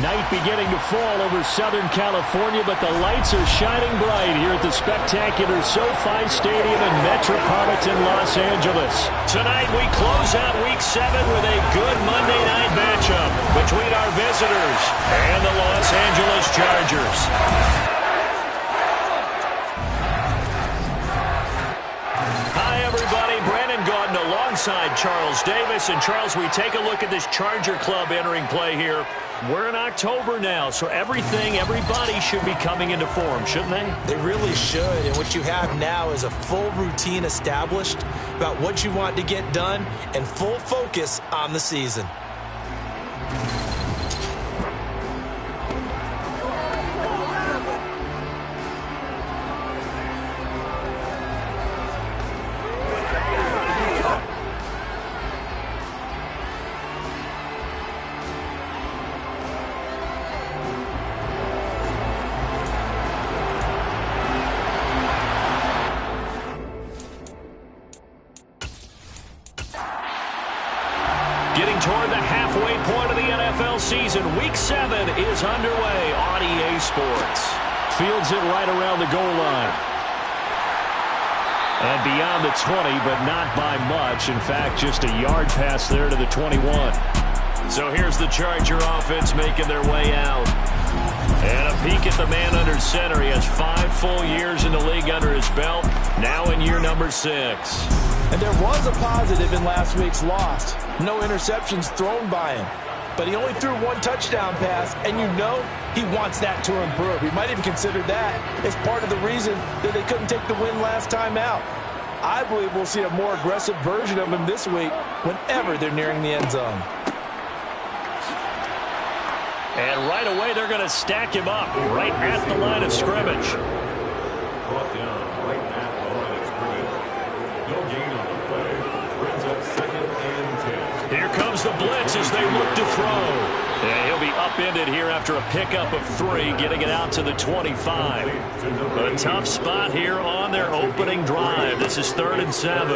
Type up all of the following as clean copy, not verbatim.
Night beginning to fall over Southern California, but the lights are shining bright here at the spectacular SoFi Stadium in metropolitan Los Angeles. Tonight we close out Week 7 with a good Monday night matchup between our visitors and the Los Angeles Chargers. Alongside Charles Davis. And Charles, we take a look at this Charger club entering play here. We're in October now, so everybody should be coming into form, shouldn't they? They really should. And what you have now is a full routine established about what you want to get done and full focus on the season. Getting toward the halfway point of the NFL season, Week 7 is underway on EA Sports. Fields it right around the goal line. And beyond the 20, but not by much. In fact, just a yard pass there to the 21. So here's the Charger offense making their way out. And a peek at the man under center. He has 5 full years in the league under his belt, now in year number 6. And there was a positive in last week's loss. No interceptions thrown by him. But he only threw 1 touchdown pass, and you know he wants that to improve. He might even consider that as part of the reason that they couldn't take the win last time out. I believe we'll see a more aggressive version of him this week whenever they're nearing the end zone. And right away, they're going to stack him up right at the line of scrimmage. Brought down right at the line of scrimmage. No gain on the play. Brings up 2nd and 10. Here comes the blitz as they look to throw. And he'll be upended here after a pickup of 3, getting it out to the 25. A tough spot here on their opening drive. This is 3rd and 7.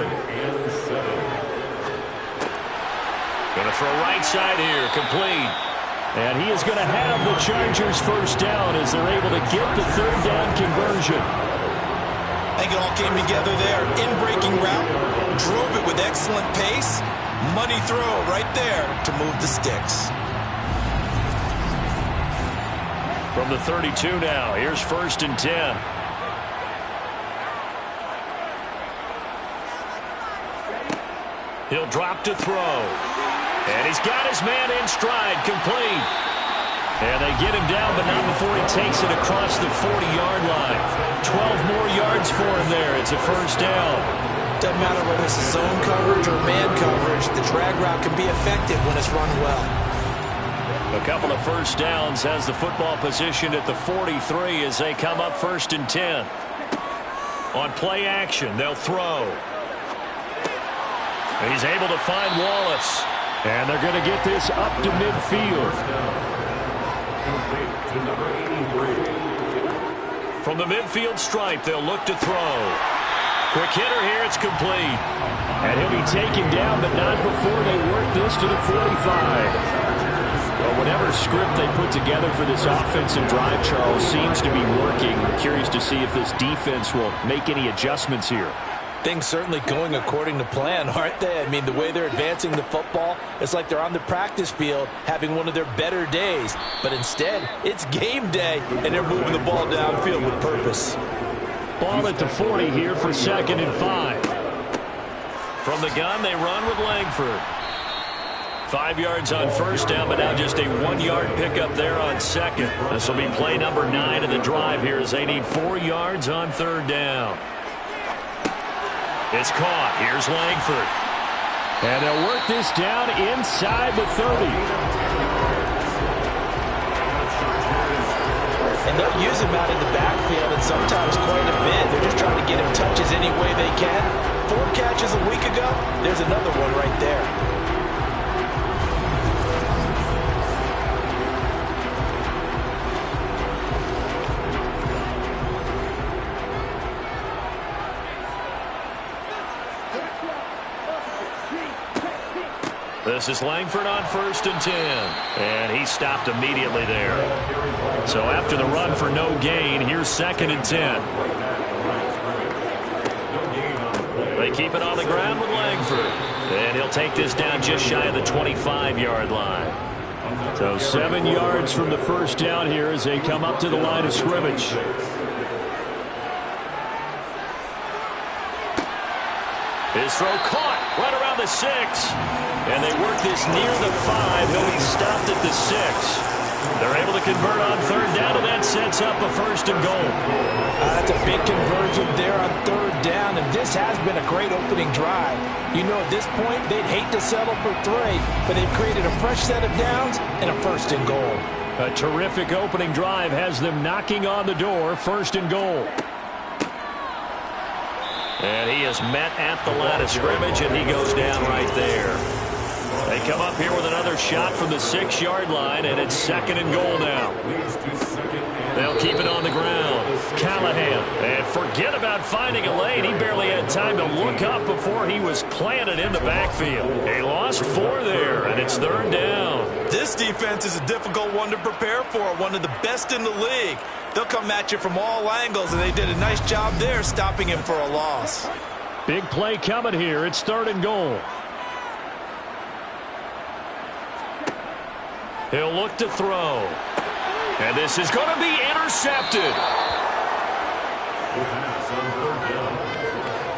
Going to throw right side here, complete. And he is going to have the Chargers first down as they're able to get the 3rd down conversion. I think it all came together there. In-breaking route, drove it with excellent pace. Money throw right there to move the sticks. From the 32 now, here's 1st and 10. He'll drop to throw. And he's got his man in stride, complete. And they get him down, but not before he takes it across the 40-yard line. 12 more yards for him there. It's a first down. Doesn't matter whether it's zone coverage or man coverage, the drag route can be effective when it's run well. A couple of first downs has the football positioned at the 43 as they come up 1st and 10. On play action, they'll throw. He's able to find Wallace. And they're going to get this up to midfield. From the midfield stripe, they'll look to throw. Quick hitter here, it's complete. And he'll be taken down, but not before they work this to the 45. Well, whatever script they put together for this offensive drive, Charles, seems to be working. I'm curious to see if this defense will make any adjustments here. Things certainly going according to plan, aren't they? I mean, the way they're advancing the football, it's like they're on the practice field having one of their better days. But instead, it's game day, and they're moving the ball downfield with purpose. Ball at the 40 here for 2nd and 5. From the gun, they run with Langford. 5 yards on first down, but now just a 1-yard pickup there on 2nd. This will be play number 9 of the drive here as they need 4 yards on 3rd down. It's caught. Here's Langford. And they'll work this down inside the 30. And they'll use him out in the backfield and sometimes quite a bit. They're just trying to get him touches any way they can. 4 catches a week ago. There's another one right there. The This is Langford on 1st and 10. And he stopped immediately there. So after the run for no gain, here's 2nd and 10. They keep it on the ground with Langford. And he'll take this down just shy of the 25-yard line. So 7 yards from the first down here as they come up to the line of scrimmage. His throw caught right around the 6. And they work this near the 5. He'll be stopped at the 6. They're able to convert on 3rd down, and that sets up a 1st and goal. That's a big conversion there on 3rd down, and this has been a great opening drive. You know, at this point, they'd hate to settle for 3, but they've created a fresh set of downs and a 1st and goal. A terrific opening drive has them knocking on the door, 1st and goal. And he is met at the line of scrimmage, and he goes down right there. They come up here with another shot from the 6-yard line, and it's 2nd and goal now. They'll keep it on the ground. Callahan. And forget about finding a lane. He barely had time to look up before he was planted in the backfield. They lost 4 there, and it's 3rd down. This defense is a difficult one to prepare for, one of the best in the league. They'll come at you from all angles, and they did a nice job there stopping him for a loss. Big play coming here. It's 3rd and goal. He'll look to throw. And this is going to be intercepted.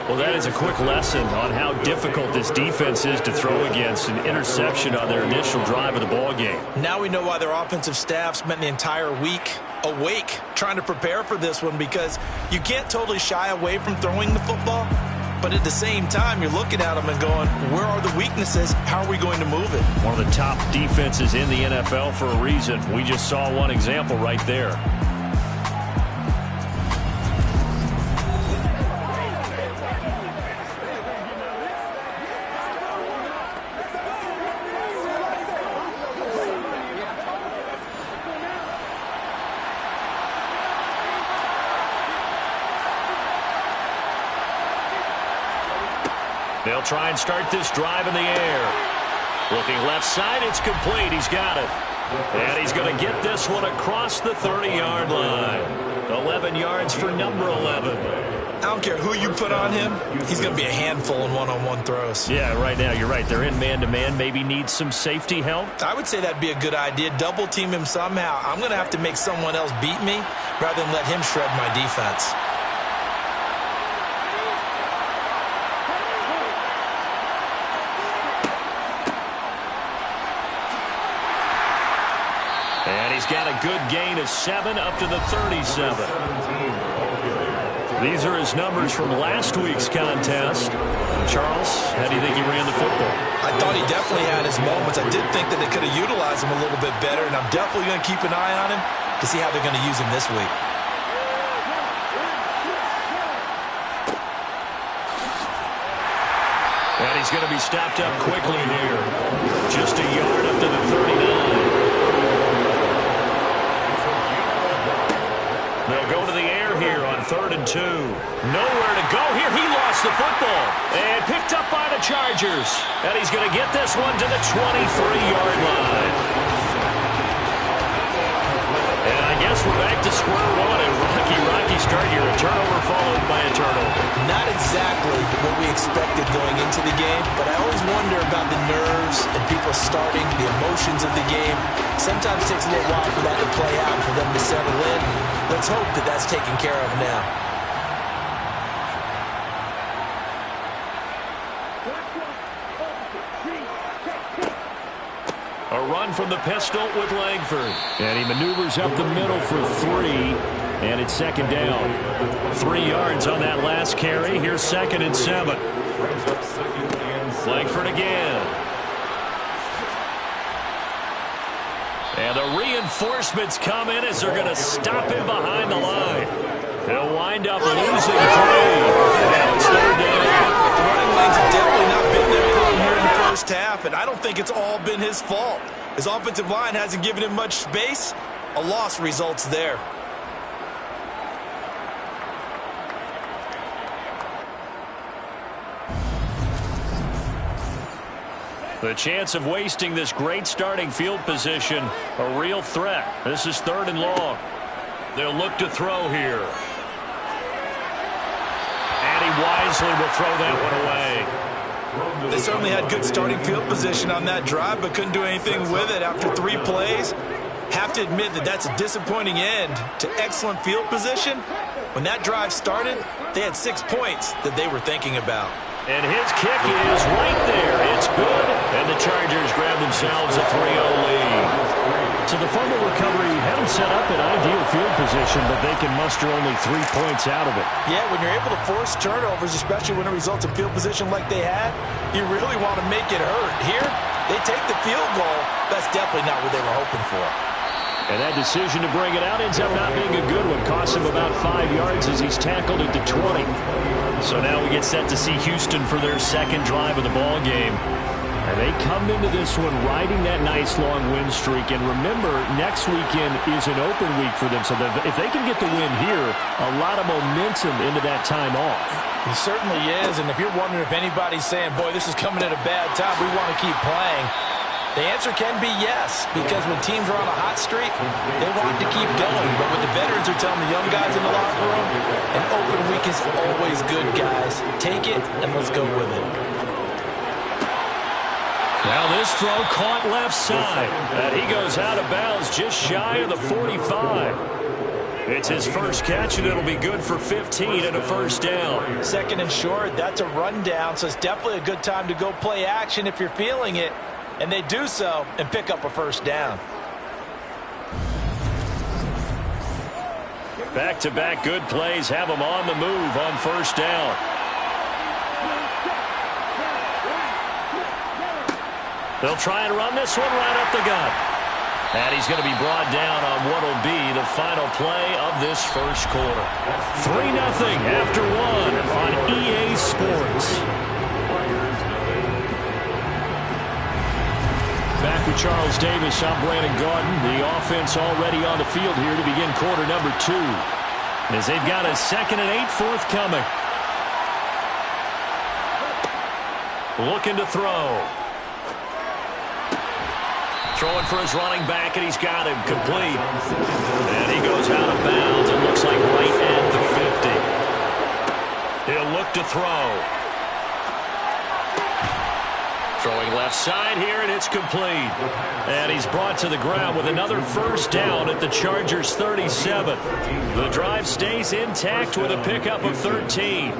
Well, that is a quick lesson on how difficult this defense is to throw against. An interception on their initial drive of the ballgame. Now we know why their offensive staff spent the entire week awake trying to prepare for this one, because you can't totally shy away from throwing the football. But at the same time, you're looking at them and going, where are the weaknesses? How are we going to move it? One of the top defenses in the NFL for a reason. We just saw one example right there. They'll try and start this drive in the air. Looking left side, it's complete. He's got it. And he's going to get this one across the 30-yard line. 11 yards for number 11. I don't care who you put on him. He's going to be a handful in one-on-one throws. Yeah, right now, you're right. They're in man-to-man. Maybe needs some safety help. I would say that'd be a good idea. Double team him somehow. I'm going to have to make someone else beat me rather than let him shred my defense. And he's got a good gain of 7 up to the 37. These are his numbers from last week's contest. Charles, how do you think he ran the football? I thought he definitely had his moments. I did think that they could have utilized him a little bit better, and I'm definitely going to keep an eye on him to see how they're going to use him this week. And he's going to be stopped up quickly here. Just a yard up to the 39. They'll go to the air here on 3rd and 2. Nowhere to go here. He lost the football. And picked up by the Chargers. And he's going to get this one to the 23-yard line. And I guess we're back to square one. And Rocky start here. A turnover followed by a turnover. Not exactly what we expected going into the game, but I always wonder about the nerves and people starting, the emotions of the game. Sometimes it takes a little while for that to play out, for them to settle in. Let's hope that that's taken care of now. A run from the pistol with Langford. And he maneuvers up the middle for 3. And it's 2nd down. 3 yards on that last carry. Here's 2nd and 7. Langford again. And the reinforcements come in as they're going to stop him behind the line. They'll wind up losing 3. Now it's 3rd down. The running lanes have definitely not been there for him here in the first half, and I don't think it's all been his fault. His offensive line hasn't given him much space. A loss results there. The chance of wasting this great starting field position, a real threat. This is 3rd and long. They'll look to throw here. And he wisely will throw that one away. They certainly had good starting field position on that drive, but couldn't do anything with it after 3 plays. Have to admit that that's a disappointing end to excellent field position. When that drive started, they had 6 points that they were thinking about. And his kick is right there. It's good. And the Chargers grab themselves a 3-0 lead. So the fumble recovery had them set up in ideal field position, but they can muster only 3 points out of it. Yeah, when you're able to force turnovers, especially when it results in field position like they had, you really want to make it hurt. Here, they take the field goal. That's definitely not what they were hoping for. And that decision to bring it out ends up not being a good one. Costs him about 5 yards as he's tackled at the 20. So now we get set to see Houston for their second drive of the ball game. And they come into this one riding that nice long win streak. And remember, next weekend is an open week for them. So if they can get the win here, a lot of momentum into that time off. He certainly is. And if you're wondering if anybody's saying, boy, this is coming at a bad time, we want to keep playing, the answer can be yes, because when teams are on a hot streak, they want to keep going. But what the veterans are telling the young guys in the locker room, an open week is always good, guys. Take it, and let's go with it. Now this throw caught left side. And he goes out of bounds just shy of the 45. It's his first catch, and it'll be good for 15 and a first down. 2nd and short, that's a rundown, so it's definitely a good time to go play action if you're feeling it. And they do so and pick up a first down. Back-to-back good plays have them on the move on first down. They'll try and run this one right up the gut. And he's going to be brought down on what will be the final play of this first quarter. 3-0 after 1 on EA Sports. Back with Charles Davis, I'm Brandon Gaudin. The offense already on the field here to begin quarter number 2. As they've got a 2nd and 8 forthcoming. Looking to throw. Throwing for his running back, and he's got him complete. And he goes out of bounds. It looks like right at the 50. He'll look to throw. Throwing left side here, and it's complete. And he's brought to the ground with another first down at the Chargers' 37. The drive stays intact with a pickup of 13.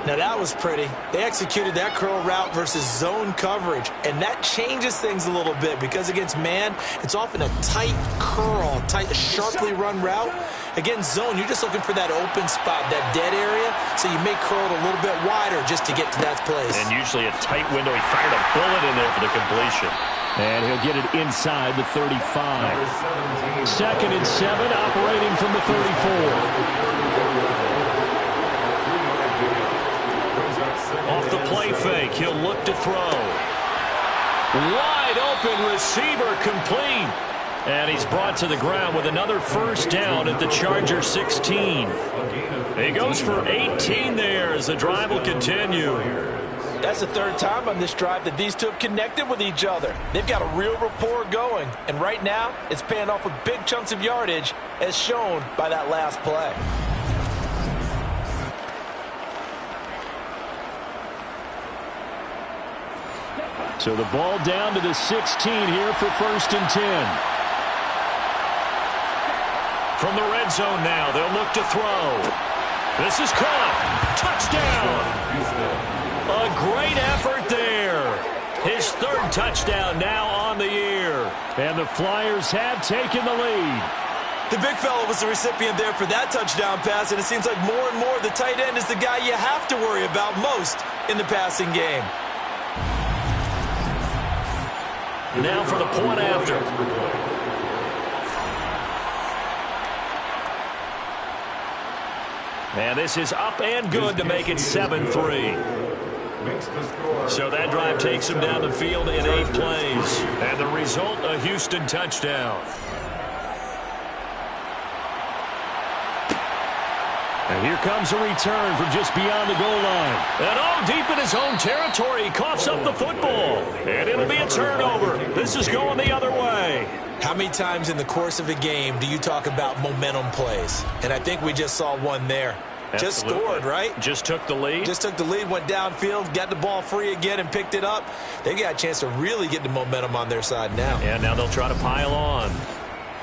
Now that was pretty. They executed that curl route versus zone coverage, and that changes things a little bit because against man, it's often a tight curl, a sharply run route. Against zone, you're just looking for that open spot, that dead area, so you may curl it a little bit wider just to get to that place. And usually a tight window. He fired a bullet in there for the completion. And he'll get it inside the 35. 2nd and 7, operating from the 34. Off the play fake, he'll look to throw. Wide open receiver, complete. And he's brought to the ground with another first down at the Chargers' 16. He goes for 18 there as the drive will continue. That's the 3rd time on this drive that these two have connected with each other. They've got a real rapport going. And right now, it's paying off with big chunks of yardage as shown by that last play. So the ball down to the 16 here for 1st and 10. From the red zone now, they'll look to throw. This is caught. Touchdown. A great effort there. His 3rd touchdown now on the year. And the Flyers have taken the lead. The big fella was the recipient there for that touchdown pass, and it seems like more and more the tight end is the guy you have to worry about most in the passing game. Now for the point after. And this is up and good to make it 7-3. So that drive takes him down the field in 8 plays. And the result, a Houston touchdown. And here comes a return from just beyond the goal line. And all deep in his own territory, he coughs up the football. And it'll be a turnover. This is going the other way. How many times in the course of a game do you talk about momentum plays? And I think we just saw one there. Absolutely. Just scored, right? Just took the lead. Just took the lead, went downfield, got the ball free again, and picked it up. They got a chance to really get the momentum on their side now. And now they'll try to pile on.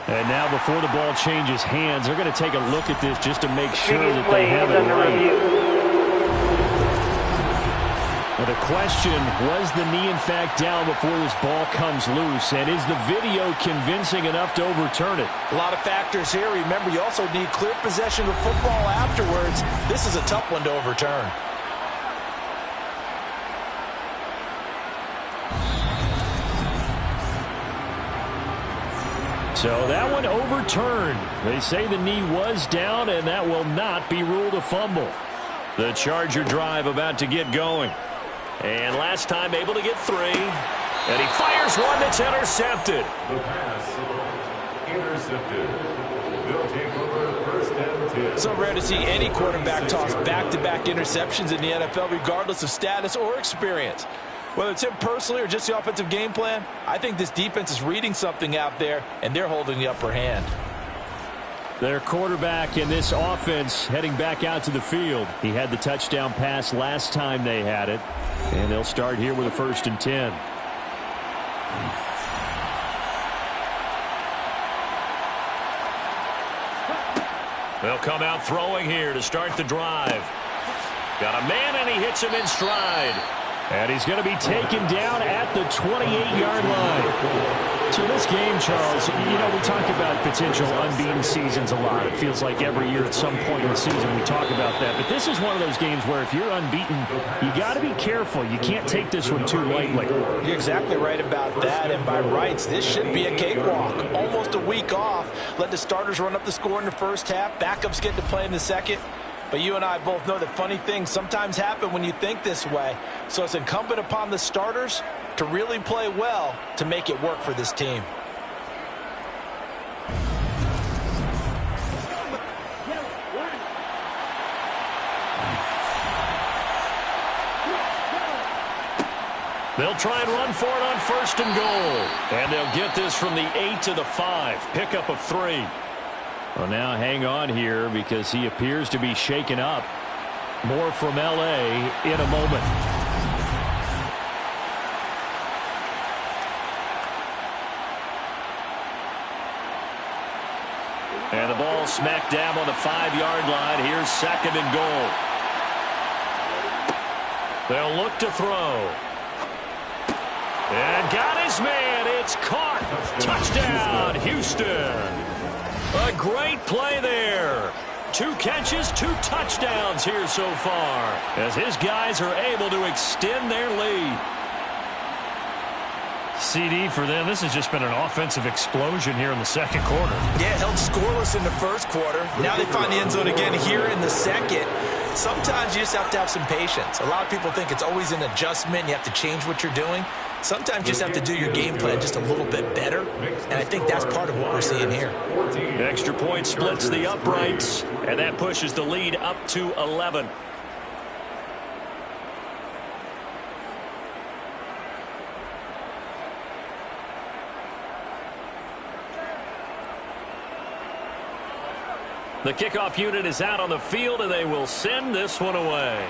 And now before the ball changes hands, they're going to take a look at this just to make sure that they have it right. Well, the question, was the knee in fact down before this ball comes loose? And is the video convincing enough to overturn it? A lot of factors here. Remember, you also need clear possession of football afterwards. This is a tough one to overturn. So that one overturned. They say the knee was down, and that will not be ruled a fumble. The Charger drive about to get going. And last time able to get 3. And he fires one that's intercepted. The pass intercepted. They'll take over first and 10. So rare to see any quarterback toss back-to-back interceptions in the NFL, regardless of status or experience. Whether it's him personally or just the offensive game plan, I think this defense is reading something out there, and they're holding the upper hand. Their quarterback in this offense heading back out to the field. He had the touchdown pass last time they had it. And they'll start here with a 1st and 10. They'll come out throwing here to start the drive. Got a man, and he hits him in stride. And he's going to be taken down at the 28-yard line. So this game, Charles, you know, we talk about potential unbeaten seasons a lot. It feels like every year at some point in the season we talk about that. But this is one of those games where if you're unbeaten, you got to be careful. You can't take this one too lightly. You're exactly right about that. And by rights, this should be a cakewalk. Almost a week off. Let the starters run up the score in the first half. Backups get to play in the second. But you and I both know that funny things sometimes happen when you think this way. So it's incumbent upon the starters to really play well to make it work for this team. They'll try and run for it on 1st and goal. And they'll get this from the 8 to the 5. Pickup of 3. Well, now hang on here because he appears to be shaken up. More from L.A. in a moment. And the ball smack dab on the 5-yard line. Here's 2nd and goal. They'll look to throw. And got his man. It's caught. Touchdown, Houston. A great play there. 2 catches, 2 touchdowns here so far, as his guys are able to extend their lead. CD for them. This has just been an offensive explosion here in the 2nd quarter. Yeah, held scoreless in the 1st quarter. Now they find the end zone again here in the 2nd. Sometimes you just have to have some patience. A lot of people think it's always an adjustment. You have to change what you're doing. Sometimes you just have to do your game plan just a little bit better, and I think that's part of what we're seeing here. Extra point splits the uprights, and that pushes the lead up to 11. The kickoff unit is out on the field, and they will send this one away.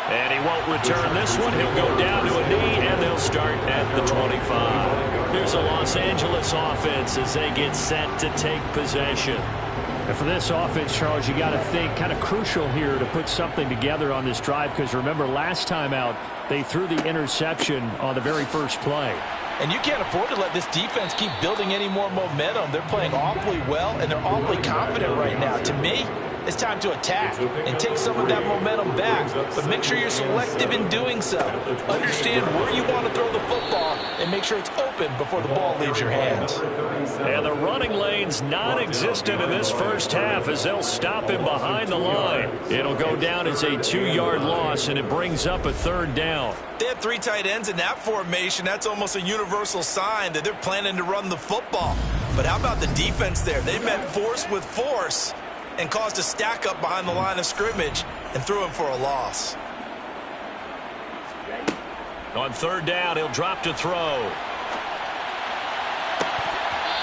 And he won't return this one. He'll go down to a knee, and they'll start at the 25. Here's a Los Angeles offense as they get set to take possession. And for this offense, Charles, you got to think kind of crucial here to put something together on this drive, because remember last time out they threw the interception on the very first play. And you can't afford to let this defense keep building any more momentum. They're playing awfully well, and they're awfully confident right now. To me, it's time to attack and take some of that momentum back, but make sure you're selective in doing so. Understand where you want to throw the football and make sure it's open before the ball leaves your hands. And the running lane's non-existent in this first half as they'll stop him behind the line. It'll go down as a 2-yard loss, and it brings up a 3rd down. They have 3 tight ends in that formation. That's almost a universal sign that they're planning to run the football. But how about the defense there? They met force with force and caused a stack up behind the line of scrimmage and threw him for a loss. On third down, he'll drop to throw.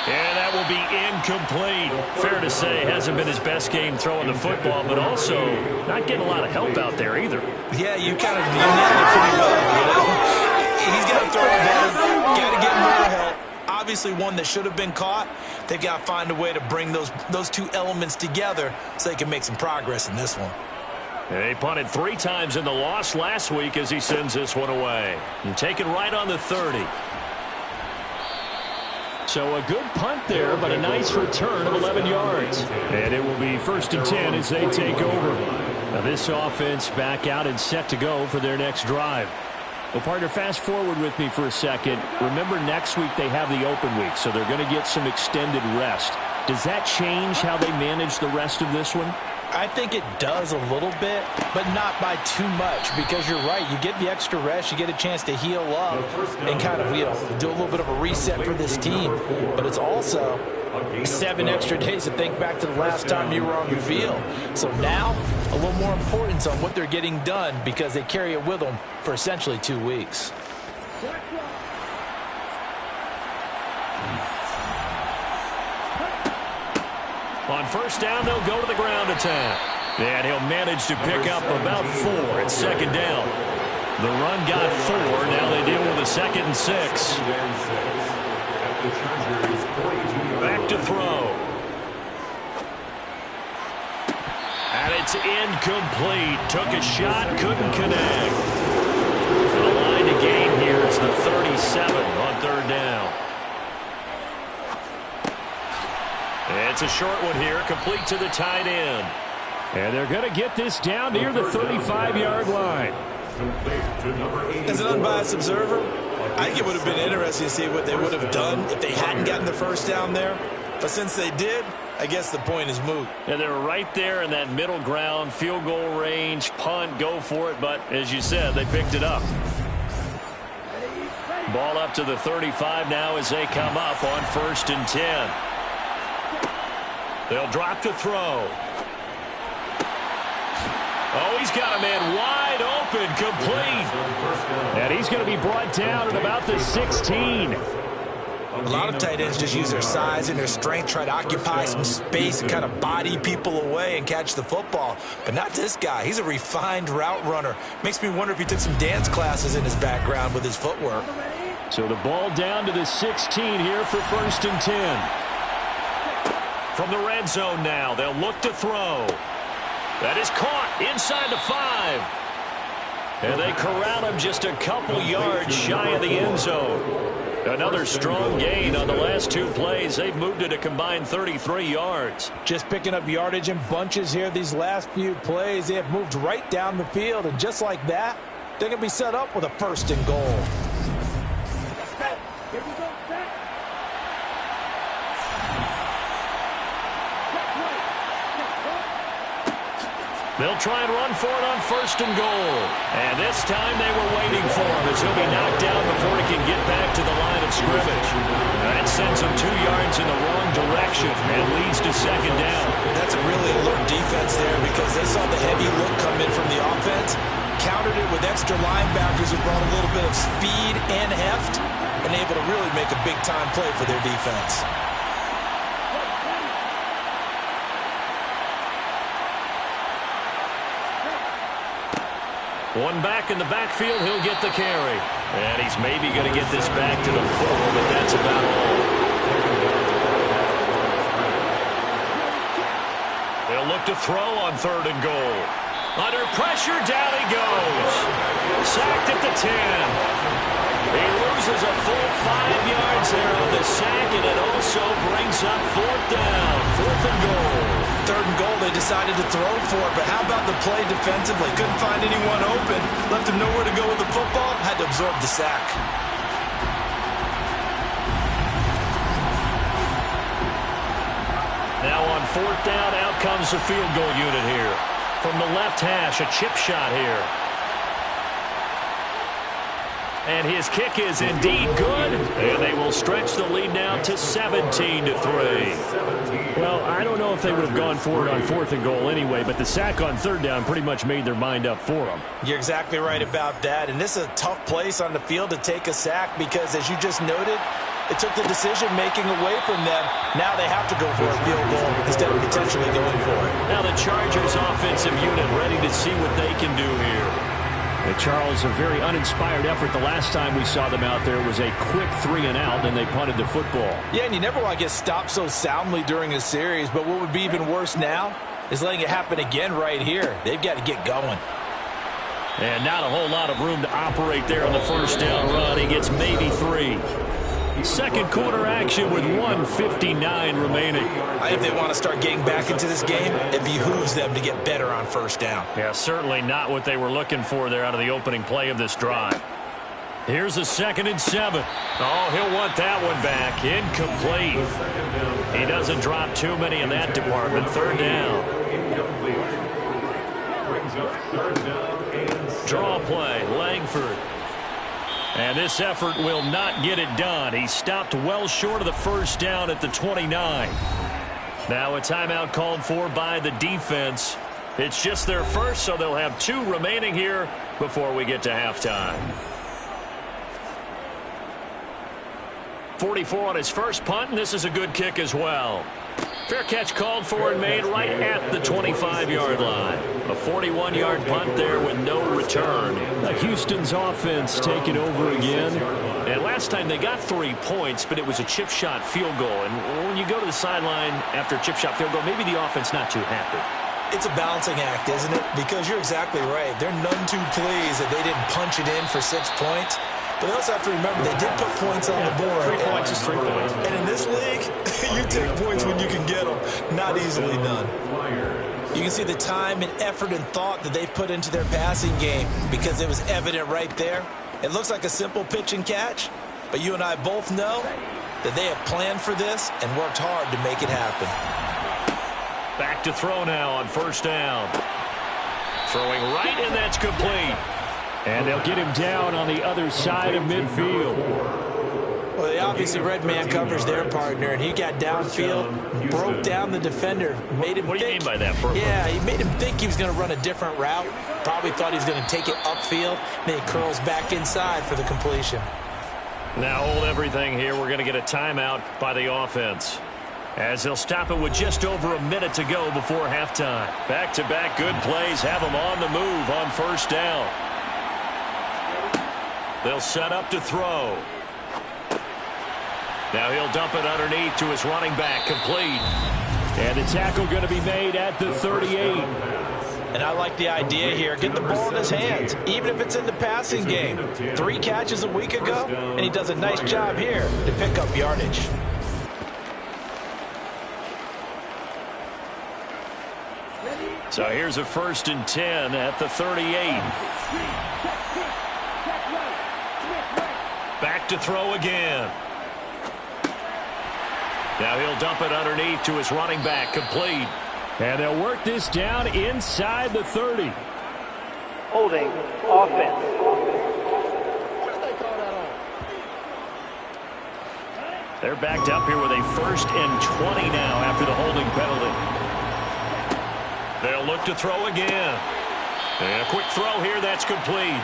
And that will be incomplete. Fair to say, hasn't been his best game throwing the football, but also not getting a lot of help out there either. Yeah, you nailed it pretty well, you know? He's got to throw it better, got to get more help. Obviously one that should have been caught. They've got to find a way to bring those two elements together so they can make some progress in this one. They punted 3 times in the loss last week as he sends this one away. And taken right on the 30. So a good punt there, but a nice return of 11 yards. And it will be 1st and 10 as they take over. Now this offense back out and set to go for their next drive. Well, partner, fast forward with me for a second. Remember, next week they have the open week, so they're going to get some extended rest. Does that change how they manage the rest of this one? I think it does a little bit, but not by too much, because you're right. You get the extra rest, you get a chance to heal up and kind of, do a little bit of a reset for this team. But it's also 7 extra days to think back to the last time you were on the field. So now, a little more importance on what they're getting done because they carry it with them for essentially 2 weeks. On first down, they'll go to the ground attack. And he'll manage to pick up about 4 at 2nd down. The run got 4. Now they deal with a 2nd and 6. Back to throw. And it's incomplete. Took a shot, couldn't connect. The line to gain here is the 37 on 3rd down. It's a short one here, complete to the tight end. And they're going to get this down near the 35-yard line. As an unbiased observer, I think it would have been interesting to see what they would have done if they hadn't gotten the first down there. But since they did, I guess the point is moot. And they're right there in that middle ground, field goal range, punt, go for it. But as you said, they picked it up. Ball up to the 35 now as they come up on 1st and 10. They'll drop to throw. Oh, he's got a man wide open, complete. And he's going to be brought down at about the 16. A lot of tight ends just use their size and their strength, try to occupy some space and kind of body people away and catch the football. But not this guy. He's a refined route runner. Makes me wonder if he took some dance classes in his background with his footwork. So the ball down to the 16 here for 1st and 10. From the red zone now, they'll look to throw. That is caught inside the 5. And they corral him just a couple yards shy of the end zone. Another strong gain on the last 2 plays. They've moved it a combined 33 yards. Just picking up yardage in bunches here these last few plays. They have moved right down the field, and just like that, they're going to be set up with a 1st and goal. They'll try and run for it on 1st and goal. And this time they were waiting for him as he'll be knocked down before he can get back to the line of scrimmage. That sends him 2 yards in the wrong direction and leads to 2nd down. That's a really alert defense there because they saw the heavy look come in from the offense, countered it with extra linebackers who brought a little bit of speed and heft, and able to really make a big-time play for their defense. One back in the backfield, he'll get the carry. And he's maybe going to get this back to the 4, but that's about all. They'll look to throw on 3rd and goal. Under pressure, down he goes. Sacked at the 10. He loses a full 5 yards there on the sack, and it also brings up 4th down. 4th and goal. 3rd and goal, they decided to throw for it, but how about the play defensively? Couldn't find anyone open, left him nowhere to go with the football, had to absorb the sack. Now on 4th down, out comes the field goal unit here. From the left hash, a chip shot here. And his kick is indeed good. And they will stretch the lead now to 17-3. Well, I don't know if they would have gone for it on 4th and goal anyway, but the sack on 3rd down pretty much made their mind up for them. You're exactly right about that. And this is a tough place on the field to take a sack because, as you just noted, it took the decision-making away from them. Now they have to go for a field goal instead of potentially going for it. Now the Chargers offensive unit ready to see what they can do here. Charles, a very uninspired effort. The last time we saw them out there was a quick 3-and-out, and they punted the football. Yeah, and you never want to get stopped so soundly during a series, but what would be even worse now is letting it happen again right here. They've got to get going. And not a whole lot of room to operate there on the first down run. He gets maybe 3. Second quarter action with 1:59 remaining. I think they want to start getting back into this game. It behooves them to get better on first down. Yeah, certainly not what they were looking for there out of the opening play of this drive. Here's a 2nd and 7. Oh, he'll want that one back. Incomplete. He doesn't drop too many in that department. 3rd down. Draw play, Langford. And this effort will not get it done. He stopped well short of the first down at the 29. Now a timeout called for by the defense. It's just their first, so they'll have 2 remaining here before we get to halftime. 44 on his first punt, and this is a good kick as well. Fair catch called for and made right at the 25-yard line. A 41-yard punt there with no return. Houston's offense taking over again. And last time they got 3 points, but it was a chip shot field goal. And when you go to the sideline after a chip shot field goal, maybe the offense not too happy. It's a balancing act, isn't it? Because you're exactly right. They're none too pleased that they didn't punch it in for 6 points. But they also have to remember they did put points on the board. 3 points is 3 points. And in this league, you take points when you can get them. Not easily done. You can see the time and effort and thought that they put into their passing game because it was evident right there. It looks like a simple pitch and catch, but you and I both know that they have planned for this and worked hard to make it happen. Back to throw now on first down. Throwing right, and that's complete. And they'll get him down on the other side of midfield. Well, they obviously read man coverage their partner, and he got downfield, broke down the defender, made him What do you mean by that? Yeah, he made him think he was going to run a different route. Probably thought he was going to take it upfield. Then he curls back inside for the completion. Now hold everything here. We're going to get a timeout by the offense, as they'll stop it with just over a minute to go before halftime. Back-to-back good plays have them on the move on first down. They'll set up to throw. Now he'll dump it underneath to his running back, complete. And the tackle going to be made at the 38. And I like the idea here. Get the ball in his hands, even if it's in the passing game. 3 catches a week ago, and he does a nice job here to pick up yardage. So here's a 1st and 10 at the 38. Back to throw again. Now he'll dump it underneath to his running back, complete. And they'll work this down inside the 30. Holding offense. They're backed up here with a 1st and 20 now after the holding penalty. They'll look to throw again. And a quick throw here, that's complete.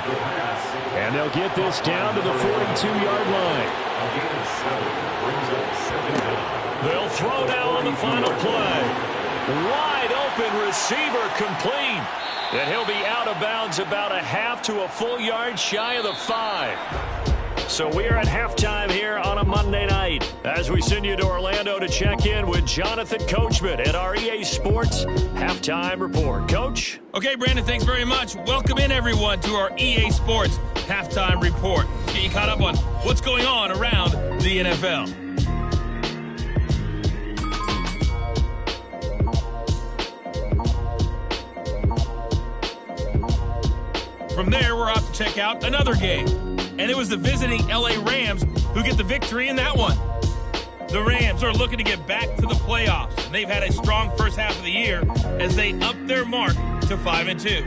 And they'll get this down to the 42-yard line. They'll throw now on the final play. Wide open receiver, complete. And he'll be out of bounds about a half to a full yard shy of the 5. So we are at halftime here on a Monday night as we send you to Orlando to check in with Jonathan Coachman at our EA Sports Halftime Report. Coach? Okay, Brandon, thanks very much. Welcome in, everyone, to our EA Sports Halftime Report. Get you caught up on what's going on around the NFL. From there, we're off to check out another game. And it was the visiting LA Rams who get the victory in that one. The Rams are looking to get back to the playoffs, and they've had a strong first half of the year as they up their mark to 5-2.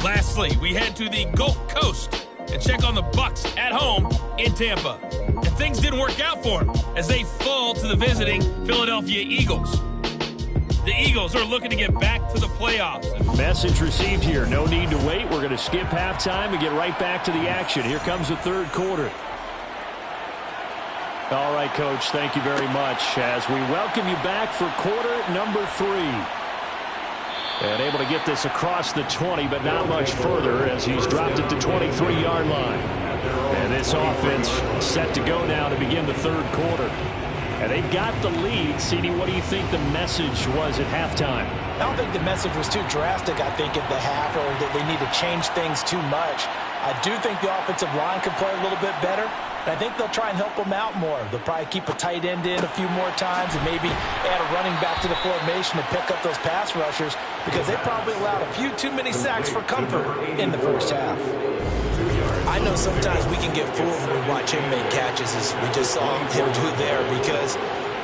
Lastly, we head to the Gulf Coast and check on the Bucs at home in Tampa. And things didn't work out for them as they fall to the visiting Philadelphia Eagles. The Eagles are looking to get back to the playoffs. Message received here. No need to wait. We're going to skip halftime and get right back to the action. Here comes the third quarter. All right, Coach, thank you very much as we welcome you back for quarter number 3. And able to get this across the 20, but not much further as he's dropped it to 23-yard line. And this offense set to go now to begin the third quarter. And they've got the lead. CD, what do you think the message was at halftime? I don't think the message was too drastic, I think, at the half, or that they need to change things too much. I do think the offensive line could play a little bit better, and I think they'll try and help them out more. They'll probably keep a tight end in a few more times and maybe add a running back to the formation to pick up those pass rushers because they probably allowed a few too many sacks for comfort in the first half. I know sometimes we can get fooled when we watch him make catches, as we just saw him do there, because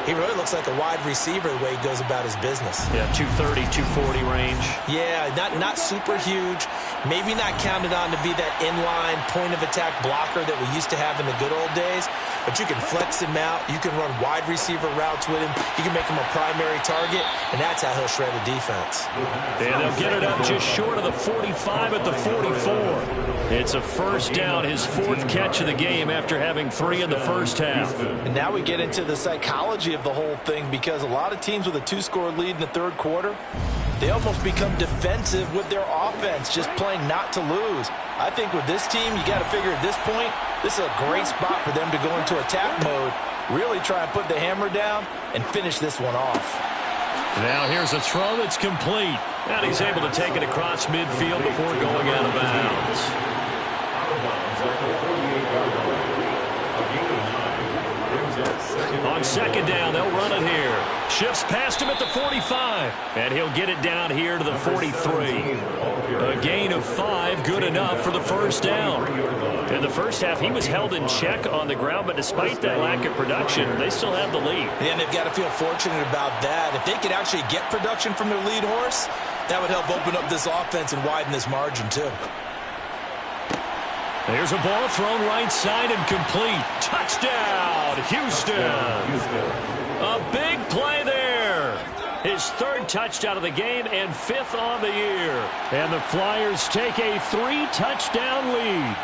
he really looks like a wide receiver the way he goes about his business. Yeah, 230, 240 range. Yeah, not super huge. Maybe not counted on to be that inline point-of-attack blocker that we used to have in the good old days, but you can flex him out. You can run wide receiver routes with him. You can make him a primary target, and that's how he'll shred a defense. And they'll get it up just short of the 45 at the 44. It's a first down, his 4th catch of the game after having 3 in the first half. And now we get into the psychology of the whole thing because a lot of teams with a 2-score lead in the third quarter, they almost become defensive with their offense, just playing not to lose. I think with this team, you got to figure at this point, this is a great spot for them to go into attack mode, really try and put the hammer down and finish this one off. Now here's a throw that's complete. And he's able to take it across midfield before going out of bounds. On second down, they'll run it here. Shifts past him at the 45. And he'll get it down here to the 43. A gain of 5, good enough for the first down. In the first half, he was held in check on the ground, but despite that lack of production, they still have the lead. And they've got to feel fortunate about that. If they could actually get production from their lead horse, that would help open up this offense and widen this margin, too. There's a ball thrown right side and complete. Touchdown, Houston. A big play there. His 3rd touchdown of the game and 5th on the year. And the Flyers take a 3-touchdown lead.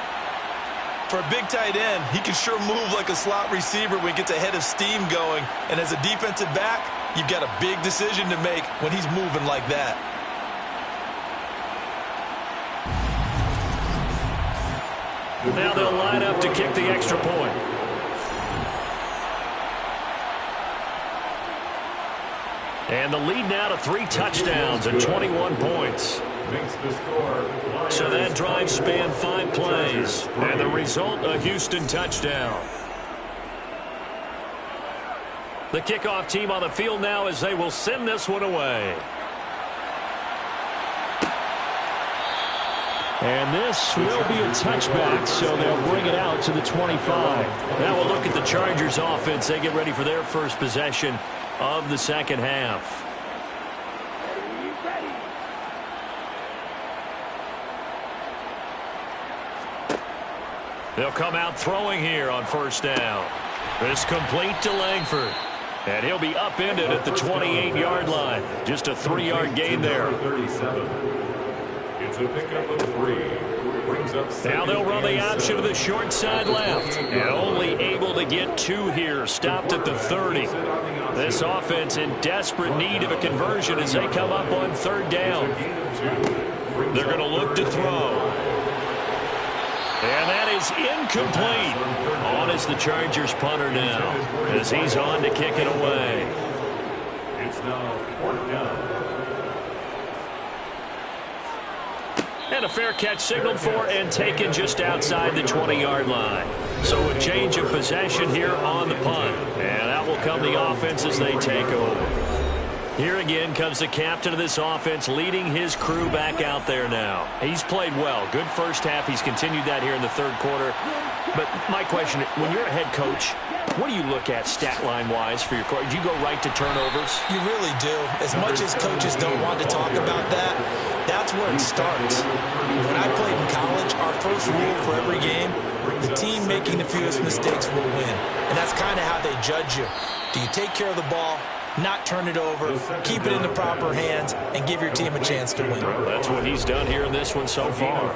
For a big tight end, he can sure move like a slot receiver when he gets a head of steam going. And as a defensive back, you've got a big decision to make when he's moving like that. Now they'll line up to kick the extra point. And the lead now to 3 touchdowns and 21 points. So that drive spanned 5 plays. And the result, a Houston touchdown. The kickoff team on the field now as they will send this one away. And this will be a touchback, so they'll bring it out to the 25. Now we'll look at the Chargers offense. They get ready for their first possession of the second half. They'll come out throwing here on first down. This complete to Langford. And he'll be upended at the 28-yard line. Just a 3-yard gain there. 37. It's a pickup of 3. Brings up now they'll run the option to the short side left. And only able to get 2 here. Stopped at the 30. This offense in desperate need of a conversion as they come up on 3rd down. They're going to look to throw. And that is incomplete. On is the Chargers punter now as he's on to kick it away. It's now 4th down. And a fair catch signaled for and taken just outside the 20-yard line. So a change of possession here on the punt. And that will come the offense as they take over. Here again comes the captain of this offense, leading his crew back out there now. He's played well. Good first half. He's continued that here in the third quarter. But my question, when you're a head coach, what do you look at stat line-wise for your coach? Do you go right to turnovers? You really do. As much as coaches don't want to talk about that, that's where it starts. When I played in college, our first rule for every game, the team making the fewest mistakes will win. And that's kind of how they judge you. Do you take care of the ball, not turn it over, keep it in the proper hands, and give your team a chance to win? That's what he's done here in this one so far.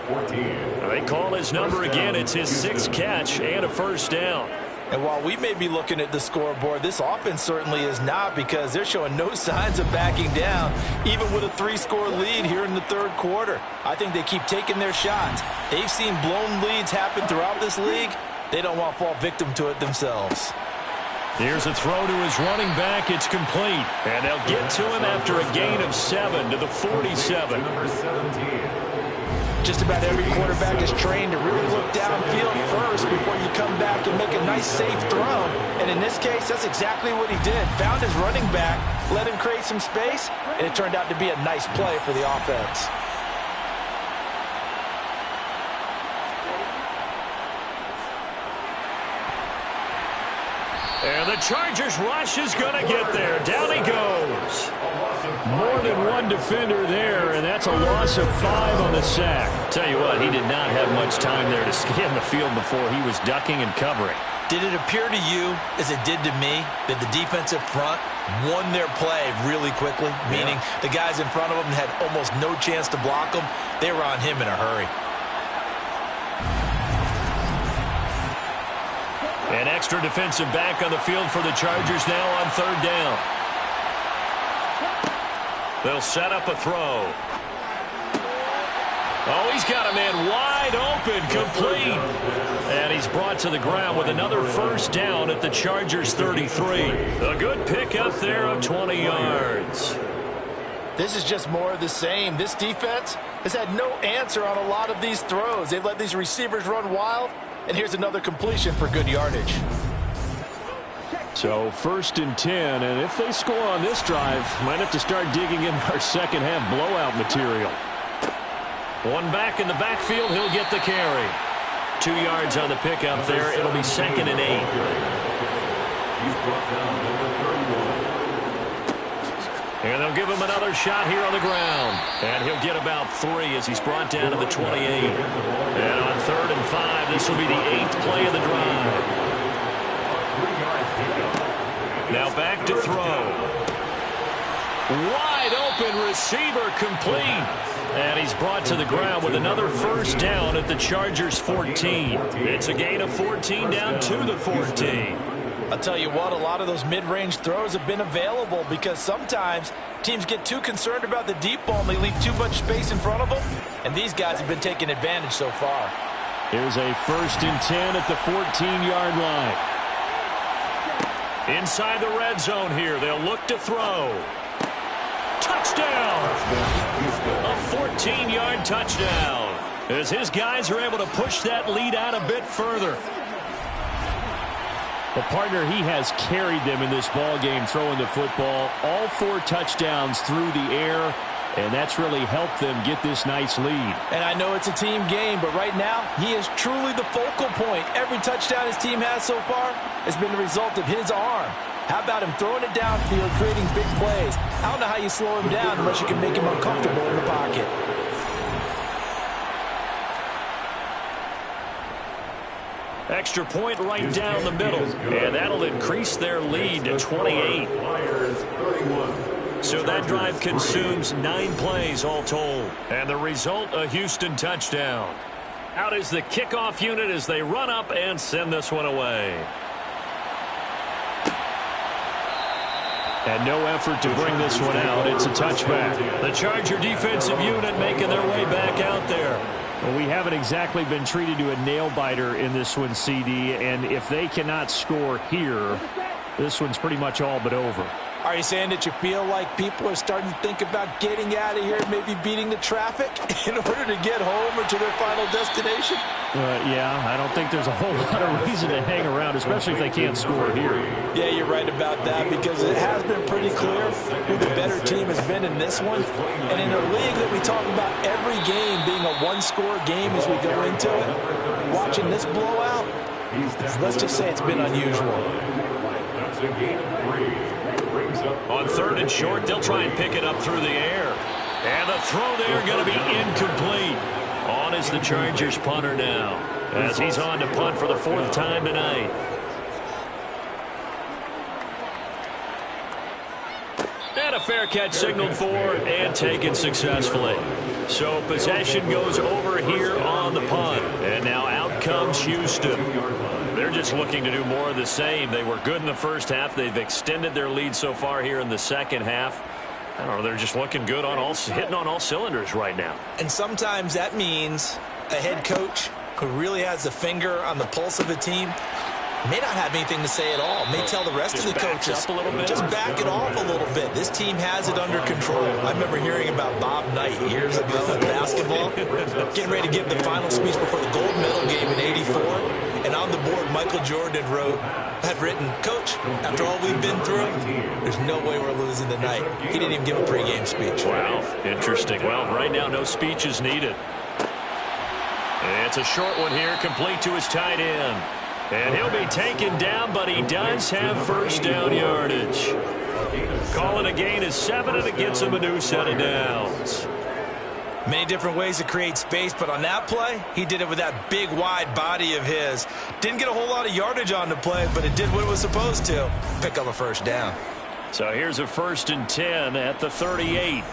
They call his number again. It's his 6th catch and a first down. And while we may be looking at the scoreboard, this offense certainly is not, because they're showing no signs of backing down, even with a 3-score lead here in the third quarter. I think they keep taking their shots. They've seen blown leads happen throughout this league. They don't want to fall victim to it themselves. Here's a throw to his running back. It's complete. And they'll get to him after a gain of 7 to the 47. Just about every quarterback is trained to really look downfield first before you come back and make a nice, safe throw. And in this case, that's exactly what he did. Found his running back, let him create some space, and it turned out to be a nice play for the offense. And the Chargers rush is going to get there. Down he goes. More than one defender there, and that's a loss of 5 on the sack. Tell you what, he did not have much time there to scan the field before he was ducking and covering. Did it appear to you, as it did to me, that the defensive front won their play really quickly? Meaning the guys in front of them had almost no chance to block him. They were on him in a hurry. An extra defensive back on the field for the Chargers now on 3rd down. They'll set up a throw. Oh, he's got a man wide open, complete. And he's brought to the ground with another first down at the Chargers 33. A good pickup there of 20 yards. This is just more of the same. This defense has had no answer on a lot of these throws. They've let these receivers run wild. And here's another completion for good yardage. So 1st and 10, and if they score on this drive, might have to start digging in our second half blowout material. One back in the backfield, he'll get the carry. 2 yards on the pickup there. It'll be 2nd and 8. And they'll give him another shot here on the ground. And he'll get about 3 as he's brought down to the 28. And on 3rd and 5, this will be the 8th play of the drive. Now back to throw. Wide open receiver, complete. And he's brought to the ground with another first down at the Chargers 14. It's a gain of 14 down to the 14. I'll tell you what, a lot of those mid-range throws have been available because sometimes teams get too concerned about the deep ball and they leave too much space in front of them. And these guys have been taking advantage so far. Here's a 1st and 10 at the 14-yard line. Inside the red zone here, they'll look to throw. Touchdown! A 14-yard touchdown as his guys are able to push that lead out a bit further. The partner, he has carried them in this ball game throwing the football. All 4 touchdowns through the air, and that's really helped them get this nice lead. And I know it's a team game, but right now, he is truly the focal point. Every touchdown his team has so far has been the result of his arm. How about him throwing it downfield, creating big plays? I don't know how you slow him down unless you can make him uncomfortable in the pocket. Extra point right down the middle, and that'll increase their lead to 28. So that drive consumes 9 plays all told. And the result, a Houston touchdown. Out is the kickoff unit as they run up and send this one away. And no effort to bring this one out. It's a touchback. The Charger defensive unit making their way back out there. Well, we haven't exactly been treated to a nail-biter in this one, CD, and if they cannot score here, this one's pretty much all but over. Are you saying that you feel like people are starting to think about getting out of here, maybe beating the traffic in order to get home or to their final destination? Yeah, I don't think there's a whole lot of reason to hang around, especially if they can't score here. Yeah, you're right about that, because it has been pretty clear who the better team has been in this one. And in a league that we talk about every game being a one-score game as we go into it, watching this blowout, let's just say it's been unusual. That's a gain of 3. On 3rd and short, they'll try and pick it up through the air. And the throw there going to be incomplete. On is the Chargers punter now, as he's on to punt for the 4th time tonight. And a fair catch signaled for and taken successfully. So possession goes over here on the punt. And now out comes Houston. They're just looking to do more of the same. They were good in the first half. They've extended their lead so far here in the second half. I don't know, they're just looking good on hitting on all cylinders right now. And sometimes that means a head coach who really has a finger on the pulse of the team may not have anything to say at all. May tell the rest of the coaches, just back it off a little bit. This team has it under control. I remember hearing about Bob Knight years ago in basketball, getting ready to give the final speech before the gold medal game in '84. And on the board, Michael Jordan had written, "Coach, after all we've been through, there's no way we're losing tonight." He didn't even give a pregame speech. Wow, interesting. Well, right now, no speech is needed. It's a short one here, complete to his tight end. And he'll be taken down, but he does have first down yardage. Call it a gain of 7, and it gets him a new set of downs. Many different ways to create space, but on that play, he did it with that big, wide body of his. Didn't get a whole lot of yardage on the play, but it did what it was supposed to. Pick up a first down. So here's a 1st and 10 at the 38.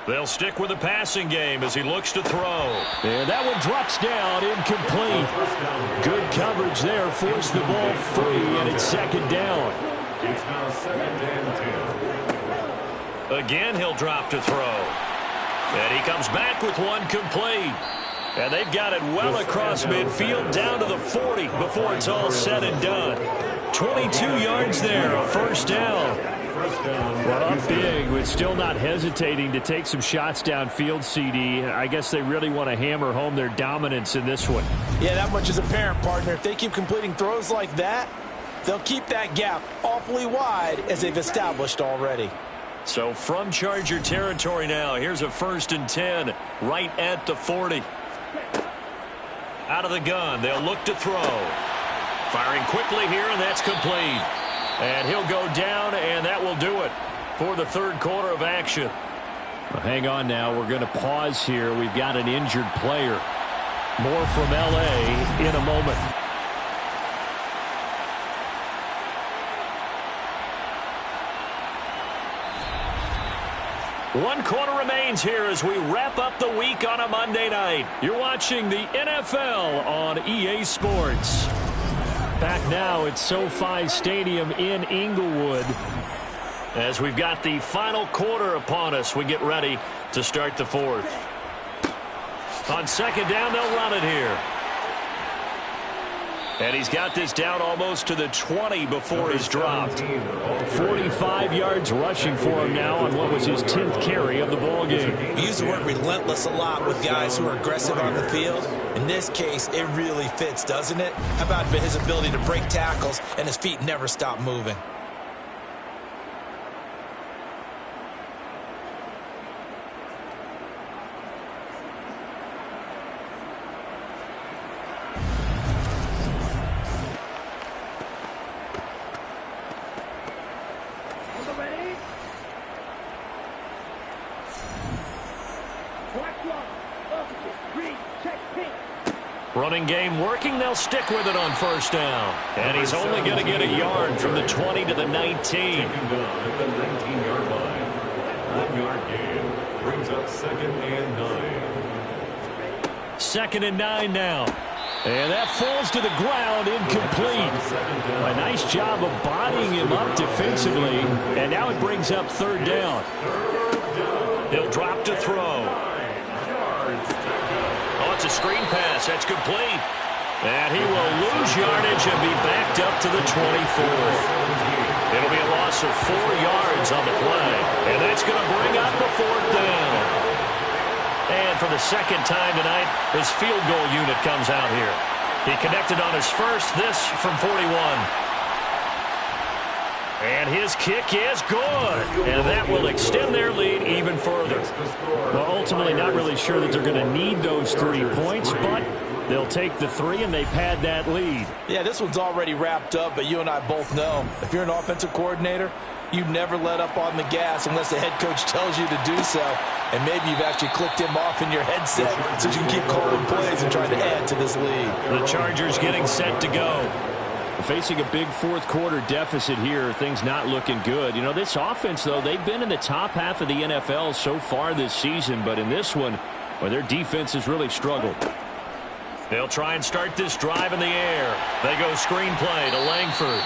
They'll stick with the passing game as he looks to throw. And that one drops down, incomplete. Good coverage there, forced the ball free, and it's 2nd down. It's now 2nd and 10. Again, he'll drop to throw. And he comes back with one complete. And they've got it well across midfield down to the 40 before it's all said and done. 22 yards there, a first down. Well, up big, but still not hesitating to take some shots downfield, CD. I guess they really want to hammer home their dominance in this one. Yeah, that much is apparent, partner. If they keep completing throws like that, they'll keep that gap awfully wide as they've established already. So from Charger territory now, here's a 1st and 10 right at the 40. Out of the gun, they'll look to throw. Firing quickly here, and that's complete. And he'll go down, and that will do it for the 3rd quarter of action. Well, hang on now. We're going to pause here. We've got an injured player. More from L.A. in a moment. One quarter remains here as we wrap up the week on a Monday night. You're watching the NFL on EA Sports. Back now at SoFi Stadium in Inglewood. As we've got the final quarter upon us, we get ready to start the 4th. On 2nd down, they'll run it here. And he's got this down almost to the 20 before he's dropped. 45 yards rushing for him now on what was his 10th carry of the ball game. We use the word relentless a lot with guys who are aggressive on the field. In this case, it really fits, doesn't it? How about his ability to break tackles and his feet never stop moving? Running game working. They'll stick with it on 1st down. And he's only going to get a yard from the 20 to the 19. Taken down at the 19-yard line. 1-yard gain brings up 2nd and 9. 2nd and 9 now. And that falls to the ground, incomplete. A nice job of bodying him up defensively. And now it brings up 3rd down. He'll drop to throw. Oh, it's a screen pass. That's complete. And he will lose yardage and be backed up to the 24. It'll be a loss of 4 yards on the play. And that's going to bring up the 4th down. And for the second time tonight, his field goal unit comes out here. He connected on his first, this from 41. And his kick is good. And that will extend their lead even further. Well, ultimately not really sure that they're going to need those 3 points, but they'll take the 3 and they pad that lead. Yeah, this one's already wrapped up, but you and I both know if you're an offensive coordinator, you never let up on the gas unless the head coach tells you to do so. And maybe you've actually clicked him off in your headset so you can keep calling plays and trying to add to this lead. The Chargers getting set to go. Facing a big fourth quarter deficit here, things not looking good. You know, this offense, though, they've been in the top half of the NFL so far this season, but in this one, well, their defense has really struggled. They'll try and start this drive in the air. They go screen play to Langford.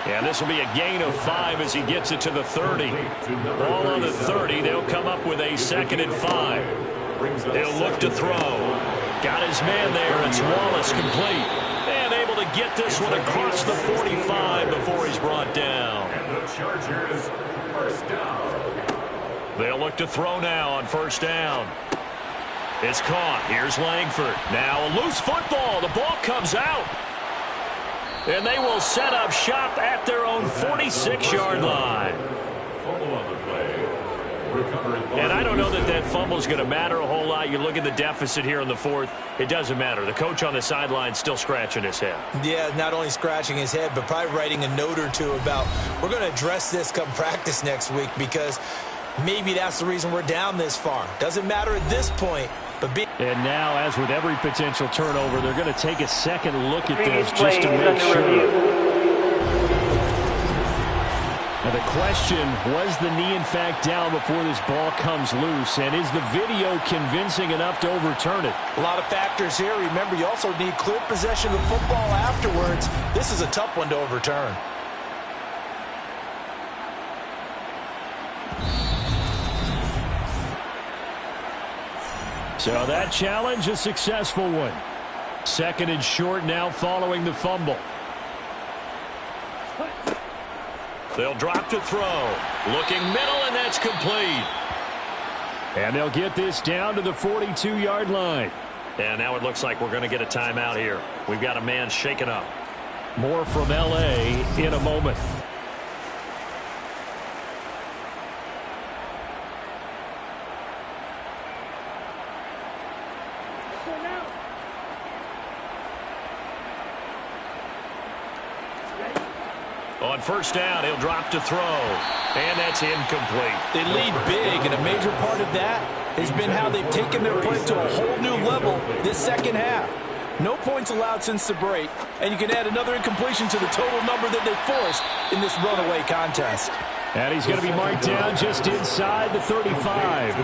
And this will be a gain of 5 as he gets it to the 30. Ball on the 30. They'll come up with a 2nd and 5. He'll look to throw. Got his man there. It's Wallace complete. And able to get this one across the 45 before he's brought down. And the Chargers, first down. They'll look to throw now on first down. It's caught. Here's Langford. Now a loose football. The ball comes out. And they will set up shop at their own 46-yard line. Fumble on the play. And I don't know that that fumble is going to matter a whole lot. You look at the deficit here in the 4th. It doesn't matter. The coach on the sideline still scratching his head. Yeah, not only scratching his head, but probably writing a note or two about we're going to address this come practice next week because maybe that's the reason we're down this far. Doesn't matter at this point. And now, as with every potential turnover, they're going to take a second look at this just to make sure. Now the question, was the knee in fact down before this ball comes loose? And is the video convincing enough to overturn it? A lot of factors here. Remember, you also need clear possession of the football afterwards. This is a tough one to overturn. So that challenge, a successful one. 2nd and short now following the fumble. They'll drop to throw. Looking middle, and that's complete. And they'll get this down to the 42-yard line. And now it looks like we're going to get a timeout here. We've got a man shaken up. More from L.A. in a moment. On first down, he'll drop to throw. And that's incomplete. They lead big, and a major part of that has been how they've taken their play to a whole new level this second half. No points allowed since the break, and you can add another incompletion to the total number that they forced in this runaway contest. And he's going to be marked down just inside the 35.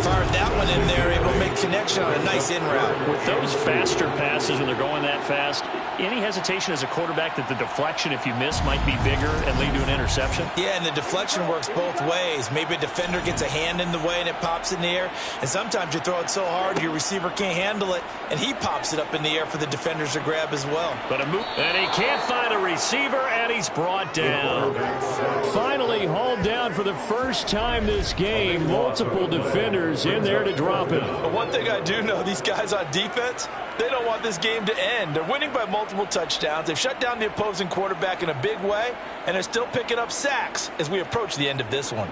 Fired that one in there, able to make connection on a nice in route. With those faster passes and they're going that fast, any hesitation as a quarterback that the deflection, if you miss, might be bigger and lead to an interception? Yeah, and the deflection works both ways. Maybe a defender gets a hand in the way and it pops in the air. And sometimes you throw it so hard your receiver can't handle it, and he pops it up in the air for the defenders to grab as well. But and he can't find a receiver, and he's brought down. Finally hauled down for the first time this game. Multiple defenders in there to drop him. But one thing I do know, these guys on defense, they don't want this game to end. They're winning by multiple touchdowns. They've shut down the opposing quarterback in a big way, and they're still picking up sacks as we approach the end of this one.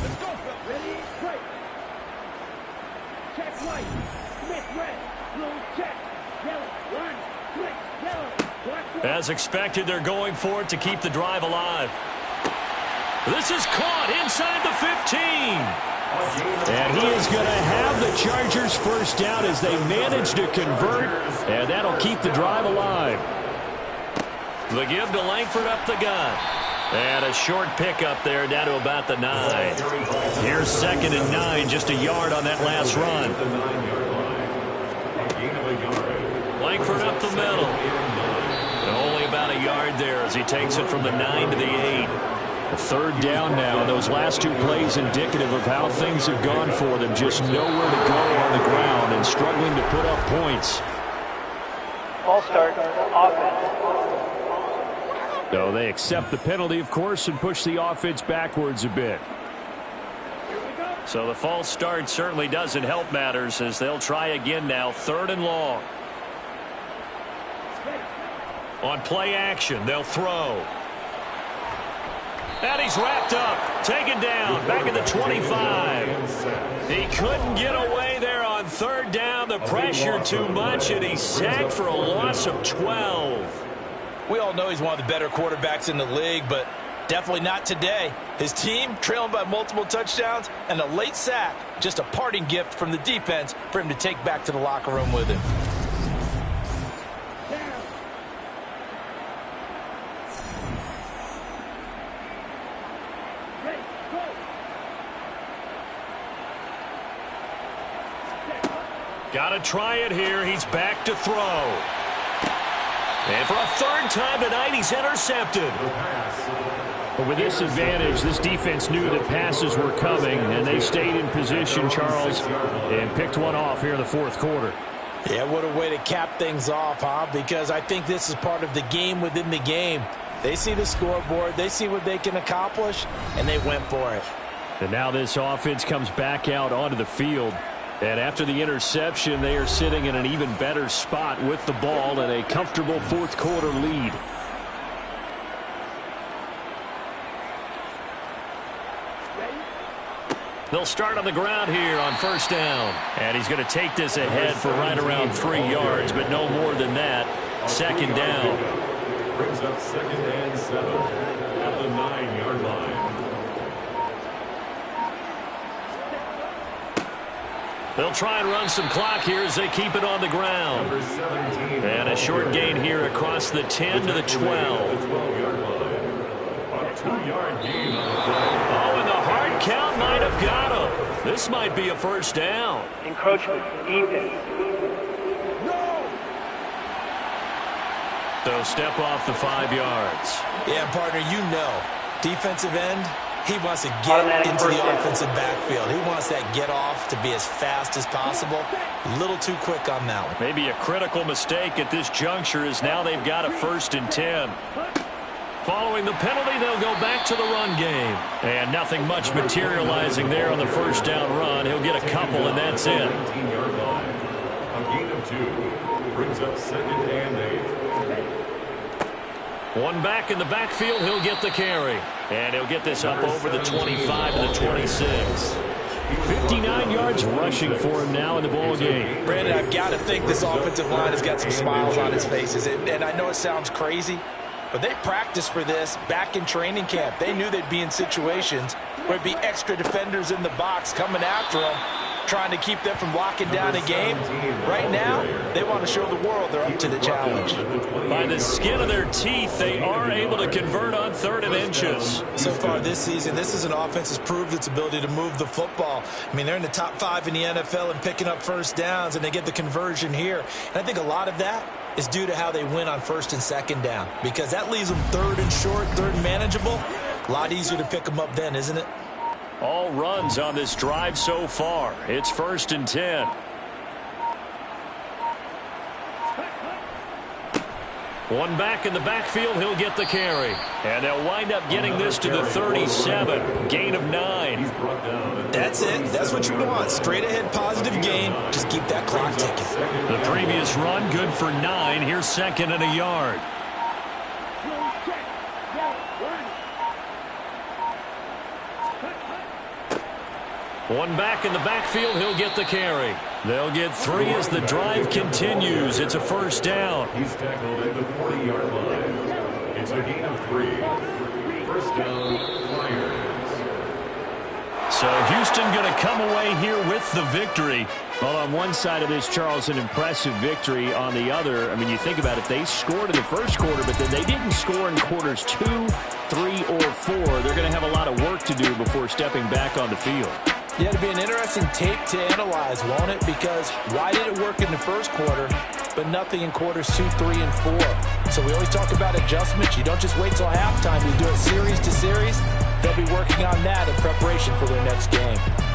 Let's go. Ready? Break. Check right. Smith red. Blue check. Yellow. One. Switch. Yellow. As expected, they're going for it to keep the drive alive. This is caught inside the 15. And he is going to have the Chargers first down as they manage to convert, and that'll keep the drive alive. The give to Langford up the gut. And a short pickup there down to about the 9. Here's 2nd and 9, just a yard on that last run. Langford up the middle. And only about a yard there as he takes it from the 9 to the 8. Third down now. Those last two plays indicative of how things have gone for them. Just nowhere to go on the ground and struggling to put up points. False start, offense. So they accept the penalty, of course, and push the offense backwards a bit. So the false start certainly doesn't help matters as they'll try again now. 3rd and long. On play action, they'll throw. And he's wrapped up, taken down, back at the 25. He couldn't get away there on 3rd down. The pressure too much, and he's sacked for a loss of 12. We all know he's one of the better quarterbacks in the league, but definitely not today. His team trailing by multiple touchdowns and a late sack. Just a parting gift from the defense for him to take back to the locker room with him. Got to try it here. He's back to throw. And for a 3rd time tonight, he's intercepted. But with this advantage, this defense knew that passes were coming, and they stayed in position, Charles, and picked one off here in the 4th quarter. Yeah, what a way to cap things off, huh? Because I think this is part of the game within the game. They see the scoreboard, they see what they can accomplish, and they went for it. And now this offense comes back out onto the field. And after the interception, they are sitting in an even better spot with the ball and a comfortable 4th quarter lead. They'll start on the ground here on 1st down. And he's going to take this ahead for right around 3 yards, but no more than that. 2nd down. Brings up 2nd and 7 at the 9-yard line. They'll try and run some clock here as they keep it on the ground. And a short gain here across the 10 to the 12. A 12-yard line. A 2-yard gain on the play. Oh, and the hard count might have got him. This might be a 1st down. Encroachment, defense. So step off the 5 yards. Yeah, partner, you know, defensive end, he wants to get into the offensive backfield. He wants that get off to be as fast as possible. A little too quick on that one. Maybe a critical mistake at this juncture is now they've got a 1st and 10. Following the penalty, they'll go back to the run game. And nothing much materializing there on the 1st down run. He'll get a couple, and that's it. 19-yard line. A gain of 2. Brings up 2nd and 8. One back in the backfield, he'll get the carry. And he'll get this up over the 25 to the 26. 59 yards rushing for him now in the ball game. Brandon, I've got to think this offensive line has got some smiles on its faces. And I know it sounds crazy, but they practiced for this back in training camp. They knew they'd be in situations where it'd be extra defenders in the box coming after them, trying to keep them from locking down a game. Right now, they want to show the world they're up to the challenge. By the skin of their teeth, they are able to convert on 3rd and inches. So far this season, this is an offense that's proved its ability to move the football. I mean, they're in the top 5 in the NFL and picking up 1st downs, and they get the conversion here. And I think a lot of that is due to how they win on 1st and 2nd down, because that leaves them 3rd and short, 3rd and manageable. A lot easier to pick them up then, isn't it? All runs on this drive so far. It's 1st and 10. One back in the backfield, he'll get the carry. And they'll wind up getting this to the 37. Gain of 9. That's it. That's what you want. Straight ahead positive gain. Just keep that clock ticking. The previous run good for 9. Here's 2nd and a yard. One back in the backfield, he'll get the carry. They'll get 3 as the drive continues. It's a 1st down. He's tackled at the 40-yard line. It's a gain of 3. 1st down, Flyers. So Houston going to come away here with the victory. Well, on one side of this, Charles, an impressive victory. On the other, I mean, you think about it, they scored in the 1st quarter, but then they didn't score in quarters 2, 3, or 4. They're going to have a lot of work to do before stepping back on the field. Yeah, it'll be an interesting tape to analyze, won't it? Because why did it work in the 1st quarter, but nothing in quarters 2, 3, and 4? So we always talk about adjustments. You don't just wait till halftime. You do it series to series. They'll be working on that in preparation for their next game.